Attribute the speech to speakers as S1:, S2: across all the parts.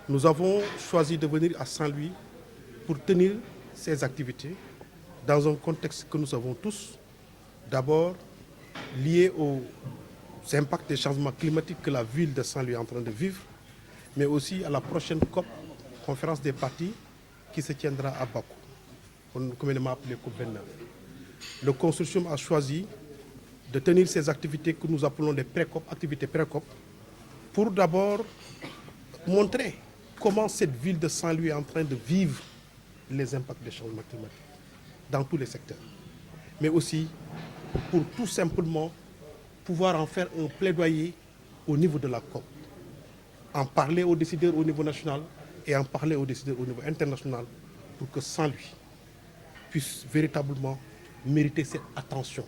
S1: nous avons choisi de venir à Saint-Louis pour tenir ces activités dans un contexte que nous savons tous, d'abord lié aux impacts des changements climatiques que la ville de Saint-Louis est en train de vivre, mais aussi à la prochaine COP, conférence des partis, qui se tiendra à Bakou, communément appelée COP 29. Le consortium a choisi de tenir ces activités que nous appelons des pré-COP, activités pré-COP, pour d'abord montrer comment cette ville de Saint-Louis est en train de vivre les impacts des changements climatiques dans tous les secteurs. Mais aussi pour tout simplement pouvoir en faire un plaidoyer au niveau de la COP. En parler aux décideurs au niveau national et en parler aux décideurs au niveau international pour que Saint-Louis puisse véritablement mériter cette attention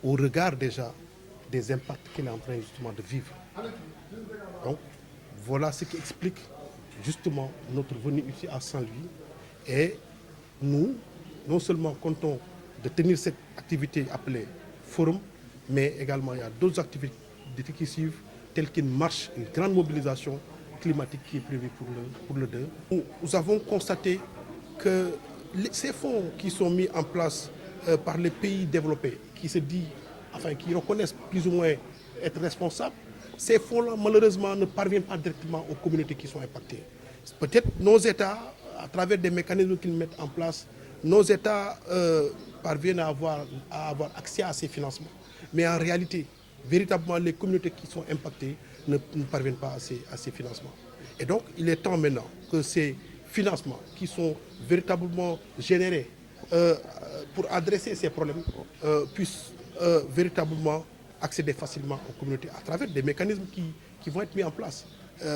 S1: au regard déjà des impacts qu'il est en train justement de vivre. Donc, voilà ce qui explique justement notre venue ici à Saint-Louis. Et nous, non seulement comptons de tenir cette activité appelée forum, mais également il y a d'autres activités qui suivent, telles qu'une marche, une grande mobilisation climatique qui est prévue pour le 2. Nous avons constaté que ces fonds qui sont mis en place par les pays développés, qui reconnaissent plus ou moins être responsables, ces fonds-là, malheureusement, ne parviennent pas directement aux communautés qui sont impactées. Peut-être nos États, à travers des mécanismes qu'ils mettent en place, nos États parviennent à avoir accès à ces financements. Mais en réalité, véritablement, les communautés qui sont impactées ne parviennent pas à ces financements. Et donc, il est temps maintenant que ces financements qui sont véritablement générés pour adresser ces problèmes puissent véritablement accéder facilement aux communautés à travers des mécanismes qui vont être mis en place.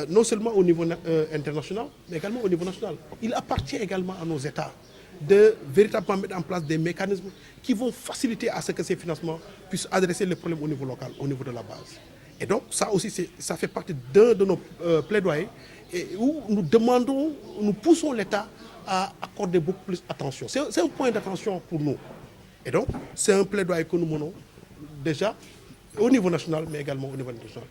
S1: Non seulement au niveau international, mais également au niveau national. Il appartient également à nos États de véritablement mettre en place des mécanismes qui vont faciliter à ce que ces financements puissent adresser les problèmes au niveau local, au niveau de la base. Et donc ça aussi, ça fait partie d'un de nos plaidoyers où nous poussons l'État à accorder beaucoup plus d'attention. C'est un point d'attention pour nous. Et donc, c'est un plaidoyer que nous menons déjà au niveau national, mais également au niveau international.